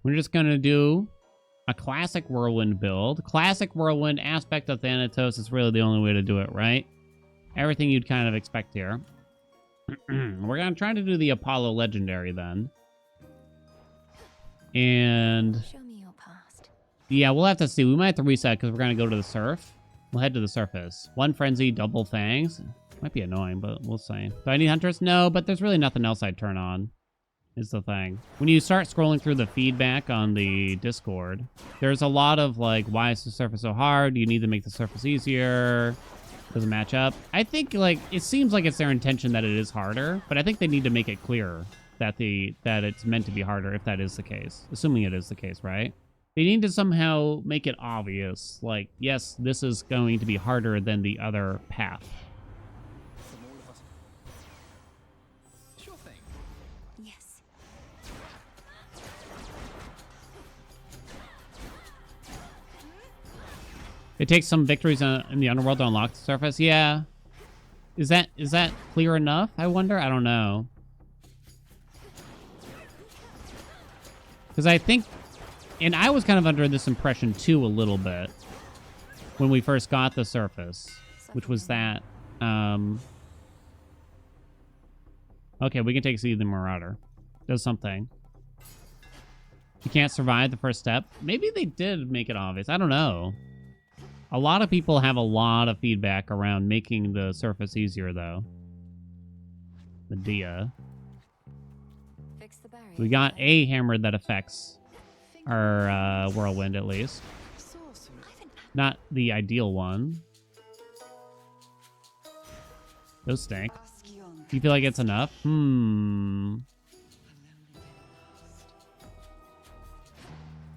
We're just going to do a classic Whirlwind build. Classic Whirlwind aspect of Thanatos is really the only way to do it, right? Everything you'd kind of expect here. We're going to try to do the Apollo Legendary then. And Show me your past. yeah, we'll have to see. We might have to reset because we're going to go to the surf. We'll head to the surface. One frenzy, double fangs. Might be annoying, but we'll see. Do I need hunters? No, but there's really nothing else I'd turn on, is the thing. When you start scrolling through the feedback on the Discord, there's a lot of like, why is the surface so hard? You need to make the surface easier. Doesn't match up. I think like it seems like it's their intention that it is harder, but I think they need to make it clearer that it's meant to be harder if that is the case. Assuming it is the case, right? They need to somehow make it obvious, like, yes, this is going to be harder than the other path. Sure thing. Yes. It takes some victories in the underworld to unlock the surface. Yeah. Is that clear enough? I wonder. I don't know. Because I think, and I was kind of under this impression too a little bit when we first got the surface, which was that. Okay, we can take See the Marauder. Does something. You can't survive the first step. Maybe they did make it obvious. I don't know. A lot of people have a lot of feedback around making the surface easier, though. Medea. Fix the barrier. We got a hammer that affects our whirlwind, at least. Not the ideal one. Those stink. Do you feel like it's enough?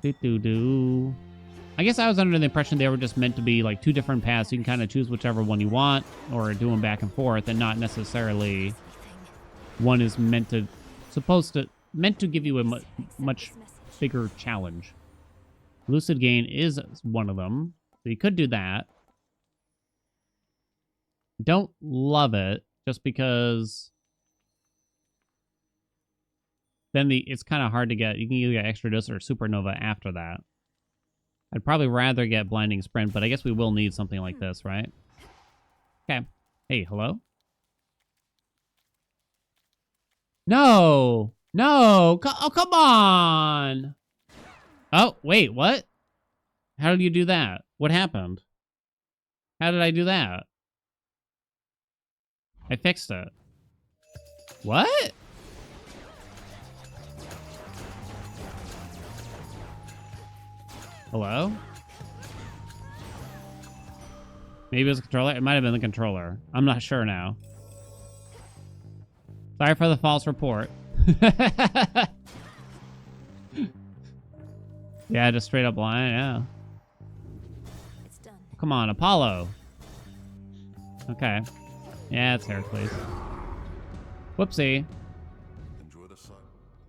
Do-do-do. I guess I was under the impression they were just meant to be like two different paths. You can kind of choose whichever one you want or do them back and forth, and not necessarily one is meant to give you a much bigger challenge. Lucid Gain is one of them, so you could do that. Don't love it just because then it's kind of hard to get. You can either get Extra Dose or Supernova after that. I'd probably rather get Blinding Sprint, but I guess we will need something like this, right? Okay. Hey, hello? No! No! Oh, come on! Oh, wait, what? How did you do that? What happened? How did I do that? I fixed it. What? Hello? Maybe it was the controller? It might have been the controller. I'm not sure now. Sorry for the false report. Yeah, just straight up lying, yeah. It's done. Come on, Apollo. Okay. Yeah, it's Heracles. Whoopsie. Enjoy the sun.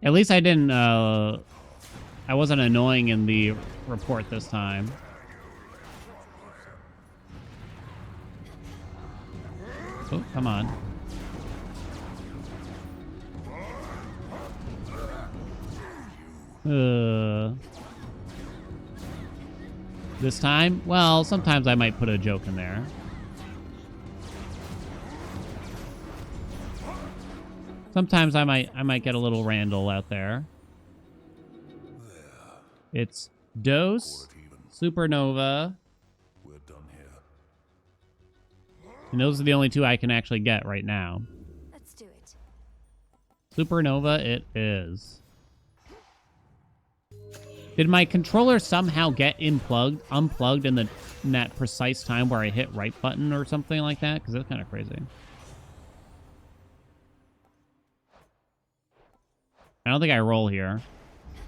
At least I didn't, I wasn't annoying in the report this time. Oh, come on. This time? Well, sometimes I might put a joke in there. Sometimes I might get a little Randall out there. It's Dose, Supernova, We're done here. and those are the only two I can actually get right now. Let's do it. Supernova it is. Did my controller somehow get unplugged in that precise time where I hit right button or something like that? Because that's kind of crazy. I don't think I roll here.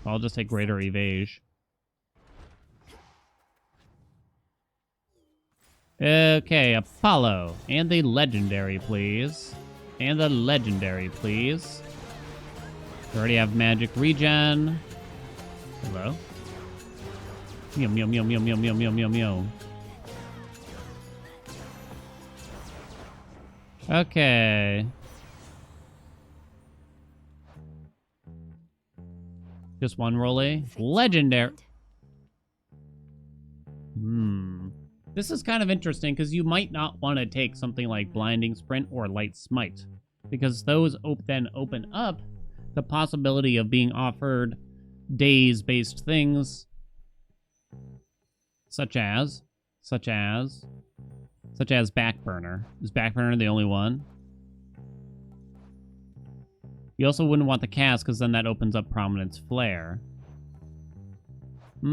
I'll just take greater evage. Okay, Apollo. And the legendary, please. And the legendary, please. We already have magic regen. Hello? Meow, meow, meow, meow, meow, meow, meow, meow, meow. Okay. Just one rolly. Fate's your Legendary. mind. This is kind of interesting because you might not want to take something like Blinding Sprint or Light Smite, because those then open up the possibility of being offered days-based things, such as Backburner. Is Backburner the only one? You also wouldn't want the cast because then that opens up Prominence Flare. So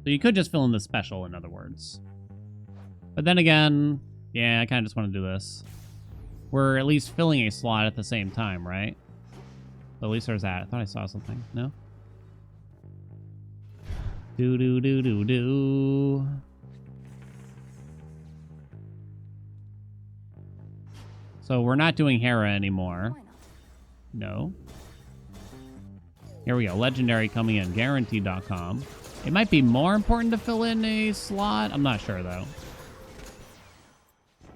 you could just fill in the special, in other words. But then again, yeah, I kind of just want to do this. We're at least filling a slot at the same time, right? At least there's that. I thought I saw something. No? Do. So we're not doing Hera anymore. Why not? No. Here we go. Legendary coming in. Guaranteed.com. It might be more important to fill in a slot. I'm not sure, though.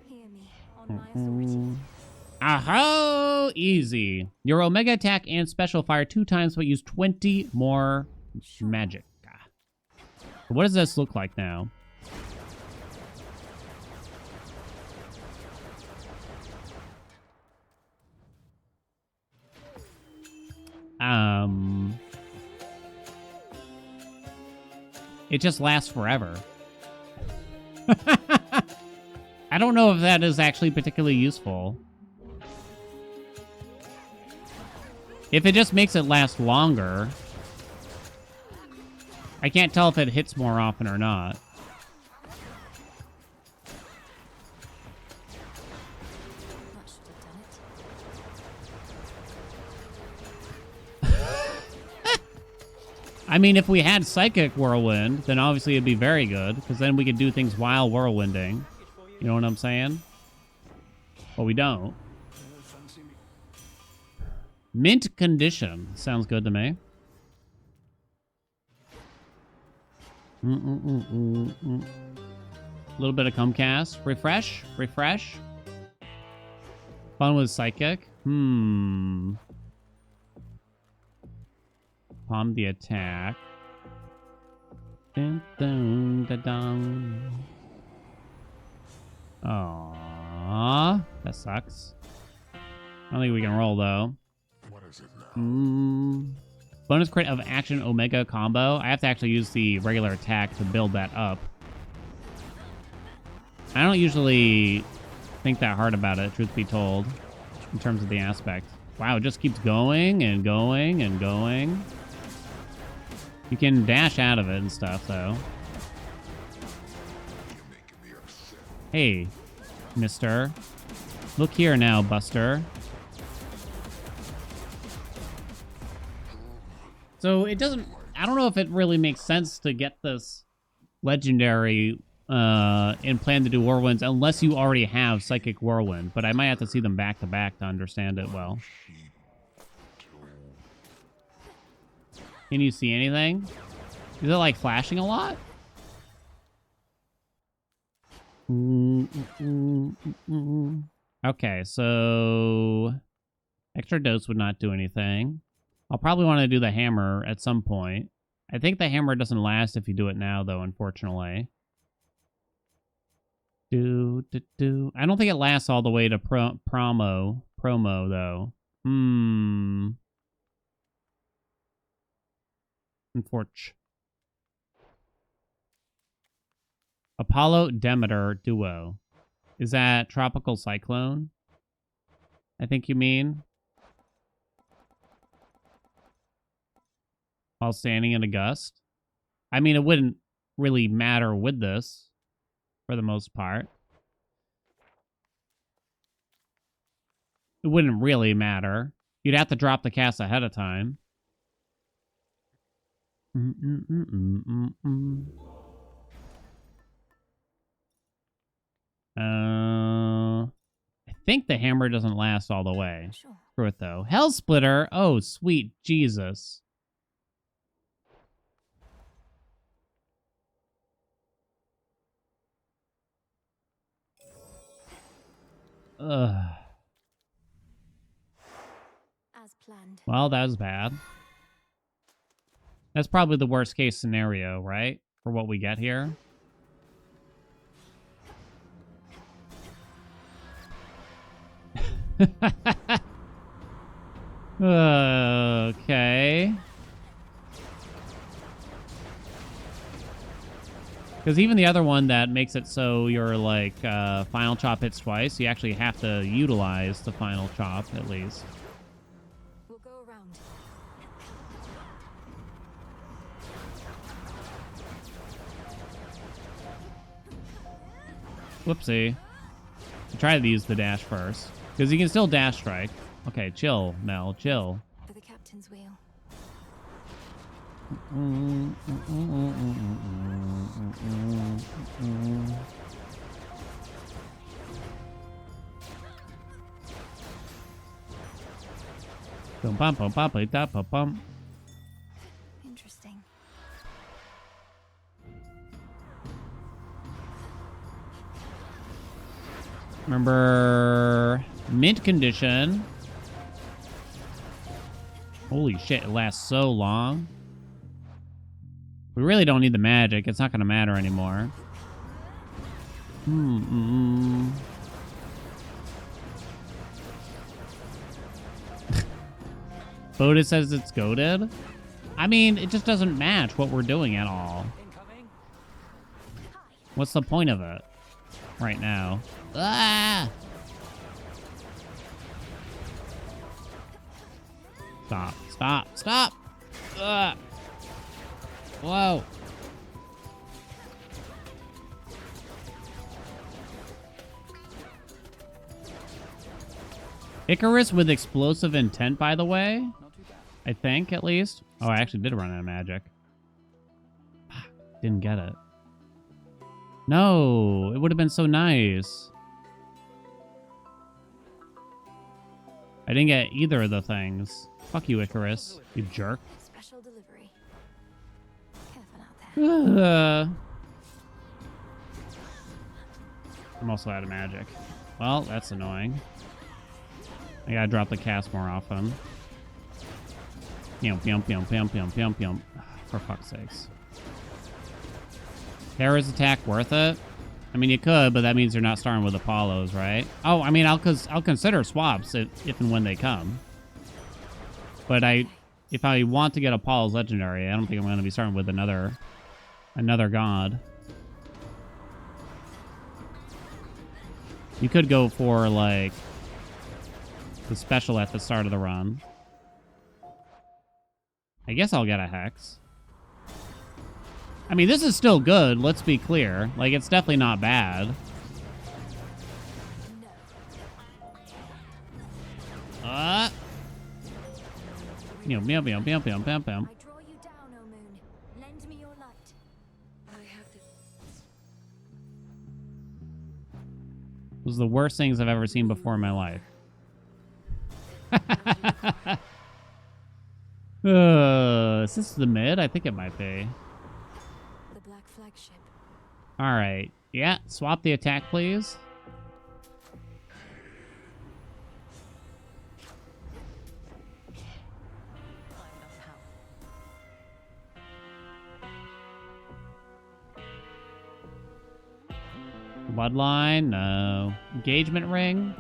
Hear me on my authority. Aho! Easy. Your Omega attack and special fire 2 times, but use 20 more magic. What does this look like now? It just lasts forever. I don't know if that is actually particularly useful. If it just makes it last longer, I can't tell if it hits more often or not. That should have done it. I mean, if we had Psychic Whirlwind, then obviously it'd be very good, because then we could do things while whirlwinding. You know what I'm saying? But we don't. Mint condition. Sounds good to me. A little bit of Comcast. Refresh. Fun with Psychic. Palm the attack. Dun, dun, dun, dun. Aww. That sucks. I don't think we can roll, though. What is it now? Bonus crit of action Omega combo. I have to actually use the regular attack to build that up. I don't usually think that hard about it, truth be told, in terms of the aspect. Wow, it just keeps going and going and going. You can dash out of it and stuff, though. You're making me upset. Hey, mister. Look here now, Buster. So it doesn't... I don't know if it really makes sense to get this legendary and plan to do Whirlwinds unless you already have Psychic Whirlwind. But I might have to see them back to back to understand it well. Can you see anything? Is it like flashing a lot? Okay, so extra dose would not do anything. I'll probably want to do the hammer at some point. I think the hammer doesn't last if you do it now, though, unfortunately. I don't think it lasts all the way to promo, though. Unfortunate. Apollo Demeter duo. Is that Tropical Cyclone? I think you mean. While standing in a gust. I mean, it wouldn't really matter with this, for the most part. It wouldn't really matter. You'd have to drop the cast ahead of time. I think the hammer doesn't last all the way. Sure. Screw it, though. Hell Splitter. Oh, sweet Jesus. As planned. Well, that was bad. That's probably the worst case scenario, right? For what we get here. Okay. Because even the other one that makes it so your like final chop hits twice, you actually have to utilize the final chop at least. We'll go around. Whoopsie. Try to use the dash first. Because you can still dash strike. Okay, chill, Mel, chill. For the captain's wheel. Bum, bum, bum, bum, bum, bum, bum, bum. Interesting. Remember mint condition. Holy shit, it lasts so long. We really don't need the magic. It's not going to matter anymore. Boda says it's goated. I mean, it just doesn't match what we're doing at all. Incoming. What's the point of it right now? Ah! Stop, stop, stop! Ugh. Whoa. Icarus with explosive intent, by the way. Not too bad. I think, at least. Oh, I actually did run out of magic. Didn't get it. No, it would have been so nice. I didn't get either of the things. Fuck you, Icarus. You jerk. Special delivery. Careful out there. I'm also out of magic. Well, that's annoying. I gotta drop the cast more often. Yum, yum, yum, yum, yum, yum, yum. For fuck's sakes. Hera's attack worth it? I mean, you could, but that means you're not starting with Apollos, right? Oh, I mean, I'll consider swaps if and when they come. But if I want to get Apollo's legendary, I don't think I'm going to be starting with another god. You could go for like the special at the start of the run. I guess I'll get a Hex. I mean, this is still good, let's be clear. Like, it's definitely not bad. Yum, yum, yum, yum, yum, yum, yum. I draw you down, O moon. Lend me your light. I have to. Those are the worst things I've ever seen before in my life. Is this the mid? I think it might be. The black flagship. All right. Yeah, swap the attack, please. Bloodline, no. Engagement ring.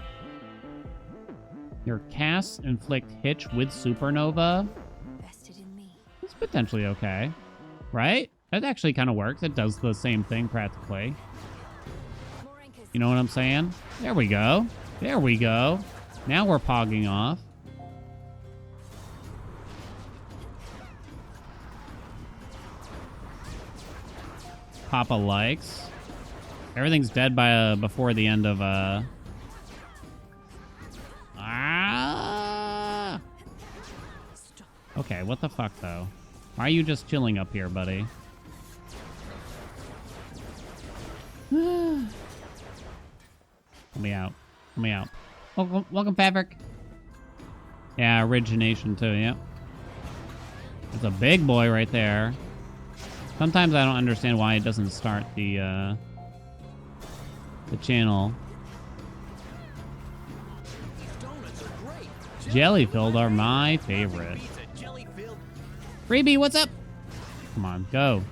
Your casts inflict hitch with supernova. Vested in me. It's potentially okay. Right? That actually kind of works. It does the same thing practically. More anchors. You know what I'm saying? There we go. There we go. Now we're pogging off. Papa likes. Everything's dead by before the end of Okay, what the fuck though? Why are you just chilling up here, buddy? Let me out. Let me out. Welcome, Fabric. Yeah, origination too, yep. It's a big boy right there. Sometimes I don't understand why it doesn't start the channel. Jelly-filled are my favorite. Freebie, what's up? Come on, go.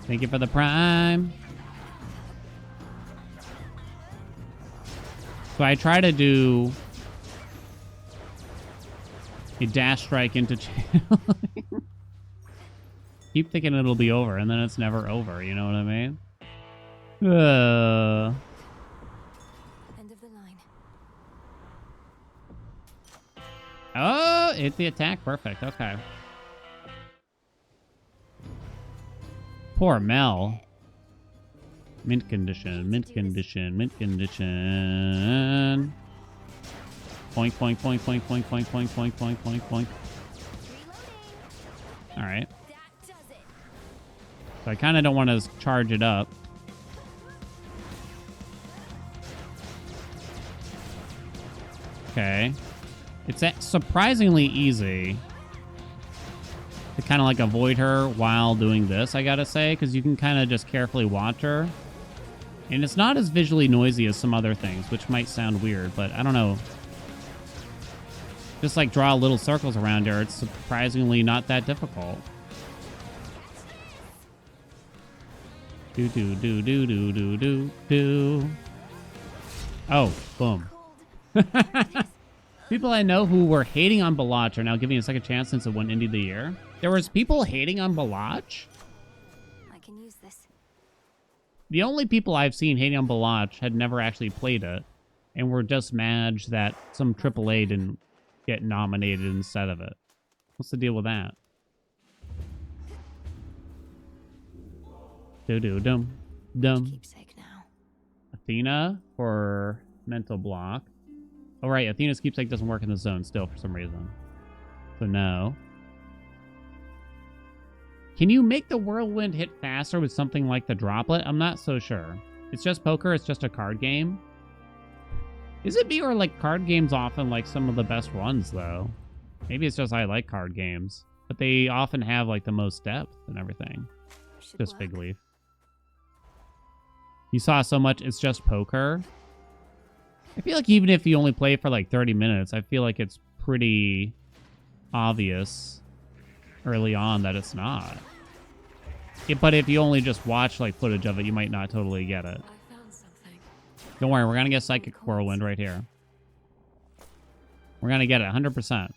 Thank you for the prime. So I try to do a dash strike into channeling. Keep thinking it'll be over, and then it's never over. You know what I mean? End of the line. Oh, hit the attack. Perfect. Okay. Poor Mel. Mint condition, mint condition, mint condition. Point, point, point, point, point, point, point, point, point, point, point. All right. That does it. So I kind of don't want to charge it up. Okay. It's surprisingly easy to kind of like avoid her while doing this, I gotta say, because you can kind of just carefully watch her. And it's not as visually noisy as some other things, which might sound weird, but I don't know. Just like draw little circles around her, it's surprisingly not that difficult. Do do do do do do do do. Oh, boom. People I know who were hating on Balatro are now giving it a second chance since it won Indie of the Year. There was people hating on Balatro? I can use this. The only people I've seen hating on Balatro had never actually played it and were just mad that some AAA didn't get nominated instead of it. What's the deal with that? Do-do-dum. Dum. Keepsake now. Athena for mental block. Oh, right. Athena's keepsake doesn't work in the zone still for some reason. So no. Can you make the Whirlwind hit faster with something like the droplet? I'm not so sure. It's just poker. It's just a card game. Is it me or like card games often like some of the best ones though? Maybe it's just I like card games, but they often have like the most depth and everything. Should Just work. fig leaf. You saw so much. It's just poker. I feel like even if you only play for like 30 minutes, I feel like it's pretty obvious early on that it's not. But if you only just watch like footage of it, you might not totally get it. I found something. Don't worry, we're gonna get Psychic Whirlwind right here. We're gonna get it 100%.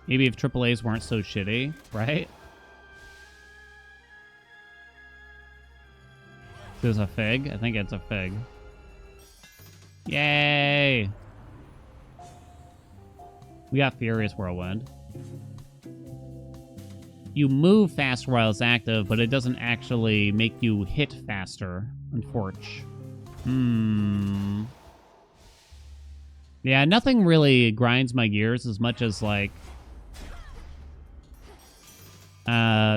Maybe if AAAs weren't so shitty, right? There's a fig. I think it's a fig. Yay! We got Furious Whirlwind. You move faster while it's active, but it doesn't actually make you hit faster, unfortunately. Yeah, nothing really grinds my gears as much as, like,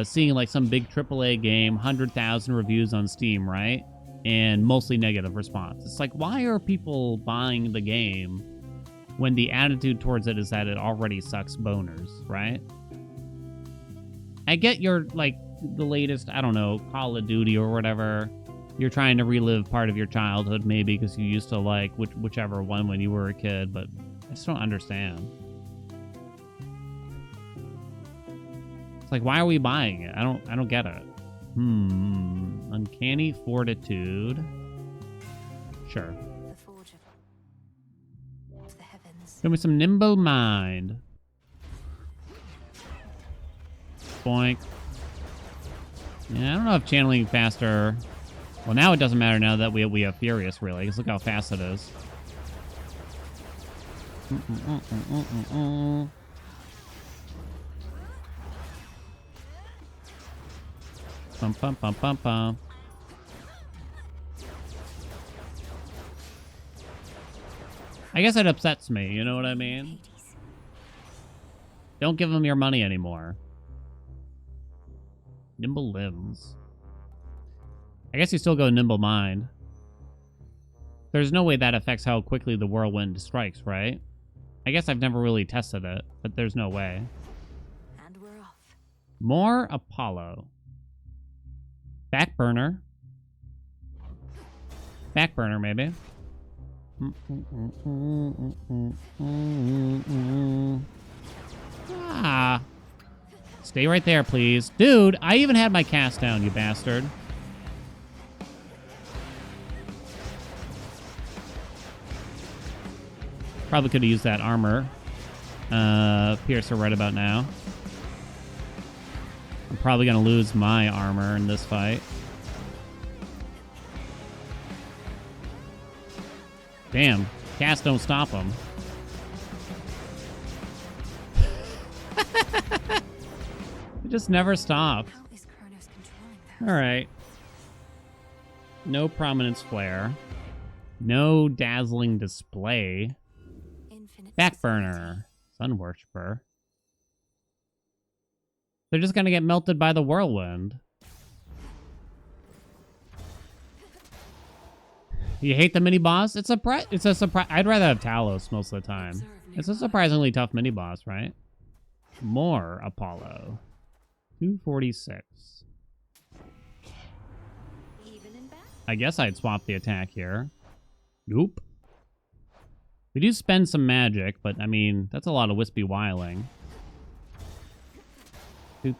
seeing, like, some big AAA game, 100,000 reviews on Steam, right? And mostly negative response. It's like, why are people buying the game when the attitude towards it is that it already sucks boners, right? I get you're, like, the latest, I don't know, Call of Duty or whatever. You're trying to relive part of your childhood, maybe, because you used to like whichever one when you were a kid, but I just don't understand. It's like, why are we buying it? I don't get it. Uncanny Fortitude. Sure. The forge of the heavens. Give me some Nimble Mind. Boink. Yeah, I don't know if channeling faster. Well, now it doesn't matter now that we have Furious, really. Because look how fast it is. Bum, bum, bum, bum, bum. I guess it upsets me, you know what I mean? Don't give them your money anymore. Nimble Limbs. I guess you still go Nimble Mind. There's no way that affects how quickly the Whirlwind strikes, right? I guess I've never really tested it, but there's no way. And we're off. More Apollo. Back burner. Back burner, maybe. Ah. Stay right there, please. Dude, I even had my cast down, you bastard. Probably could have used that armor. Piercer right about now. I'm probably going to lose my armor in this fight. Damn. Cast don't stop him. It just never stopped. How is Kronos controlling that? All right. No prominence flare. No dazzling display. Infinite Backburner. Sun worshiper. They're just gonna get melted by the whirlwind. You hate the mini boss? It's a surprise. I'd rather have Talos most of the time. It's a surprisingly tough mini boss, right? More Apollo. 246. Even in back? I guess I'd swap the attack here. Nope. We do spend some magic, but I mean, that's a lot of wispy wiling. Is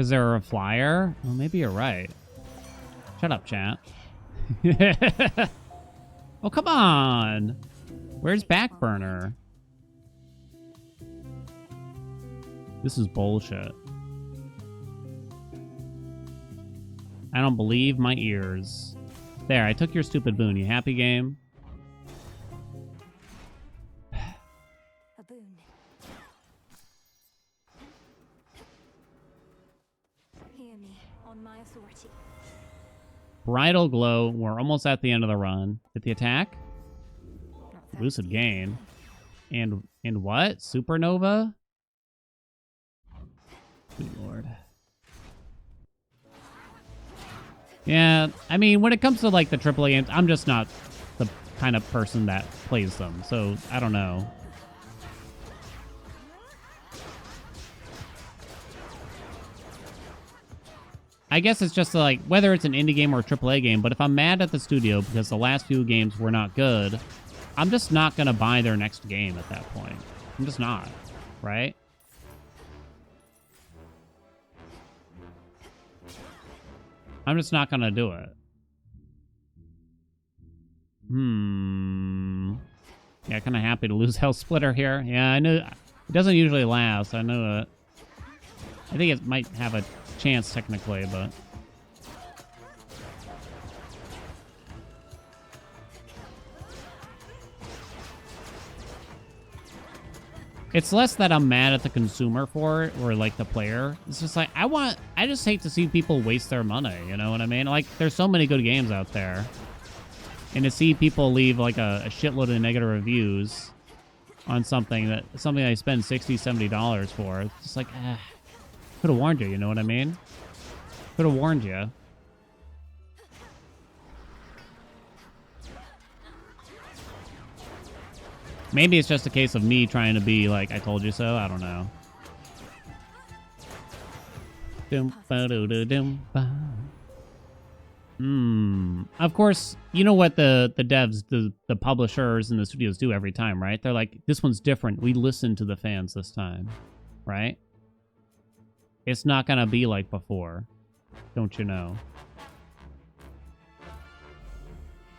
there a flyer? Well, maybe you're right. Shut up, chat. Oh, come on. Where's Backburner? This is bullshit. I don't believe my ears. There, I took your stupid boon. You happy, game? A boon. Hear me on my authority. Bridal glow. We're almost at the end of the run. Hit the attack. Not Lucid thirsty. gain. And what? Supernova? Good lord. Yeah, I mean, when it comes to like the AAA games, I'm just not the kind of person that plays them. So I don't know. I guess it's just like whether it's an indie game or a AAA game, but if I'm mad at the studio because the last few games were not good, I'm just not going to buy their next game at that point. I'm just not, right? I'm just not going to do it. Yeah, kind of happy to lose Hell Splitter here. Yeah, I know it doesn't usually last. I know it. I think it might have a chance technically, but it's less that I'm mad at the consumer for it or like the player. It's just like I just hate to see people waste their money, you know what I mean? Like there's so many good games out there. And to see people leave like a shitload of negative reviews on something I spend $60, $70 for, it's just like, could have warned you, you know what I mean? Could have warned you. Maybe it's just a case of me trying to be like, I told you so. I don't know. Of course, you know what the devs, the publishers, and the studios do every time, right? They're like, this one's different. We listened to the fans this time, right? It's not gonna be like before. Don't you know?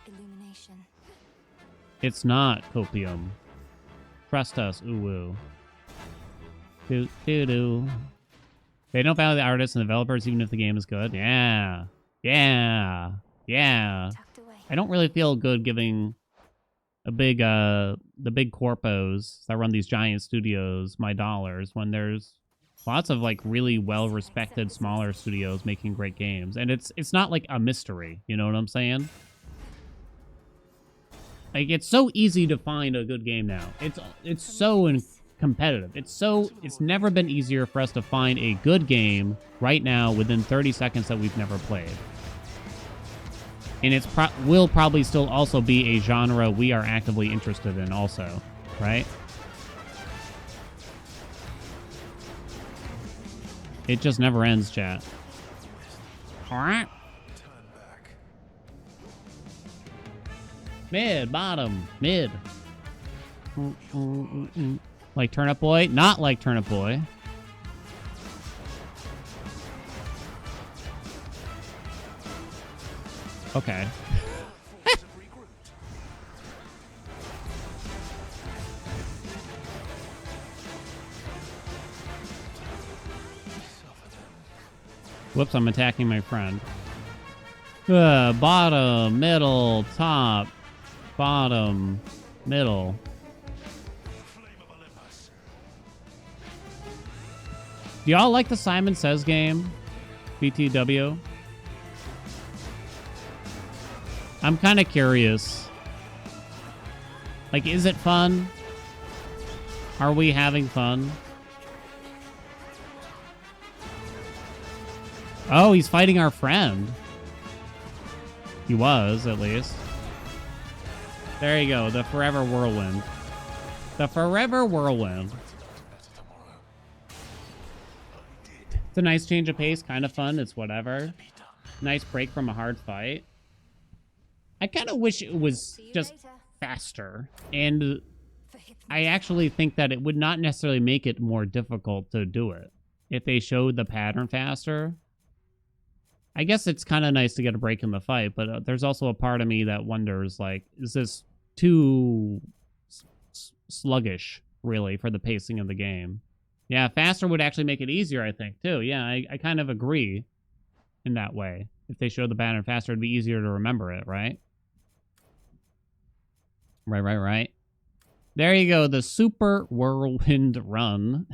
Illumination. It's not copium. Trust us, ooh-woo. Do-do-do. They don't value the artists and developers even if the game is good. Yeah. Yeah. Yeah. Tucked away. I don't really feel good giving the big corpos that run these giant studios my dollars when there's lots of like really well-respected smaller studios making great games. And it's not like a mystery, you know what I'm saying? Like it's so easy to find a good game now. It's so competitive. It's never been easier for us to find a good game right now within 30 seconds that we've never played. And will probably still also be a genre we are actively interested in also, right? It just never ends, chat. Alright. Mid, bottom, mid. Like Turnip Boy? Not like Turnip Boy. Okay. Whoops, I'm attacking my friend. Bottom, middle, top, bottom, middle. Do y'all like the Simon Says game? BTW? I'm kind of curious. Like, is it fun? Are we having fun? Oh, he's fighting our friend. He was, at least. There you go, the Forever Whirlwind. The Forever Whirlwind. It's a nice change of pace, kind of fun, it's whatever. Nice break from a hard fight. I kind of wish it was just faster. And I actually think that it would not necessarily make it more difficult to do it if they showed the pattern faster. I guess it's kind of nice to get a break in the fight, but there's also a part of me that wonders, like, is this too sluggish, really, for the pacing of the game? Yeah, faster would actually make it easier, I think, too. Yeah, I kind of agree in that way. If they showed the pattern faster, it'd be easier to remember it, right? Right. There you go, the Super Whirlwind Run.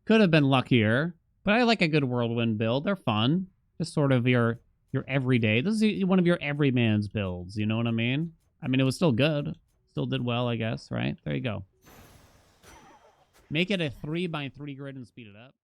Could have been luckier, but I like a good Whirlwind build. They're fun. Just sort of your everyday. This is one of your everyman's builds, you know what I mean? I mean, it was still good. Still did well, I guess, right? There you go. Make it a 3x3 grid and speed it up.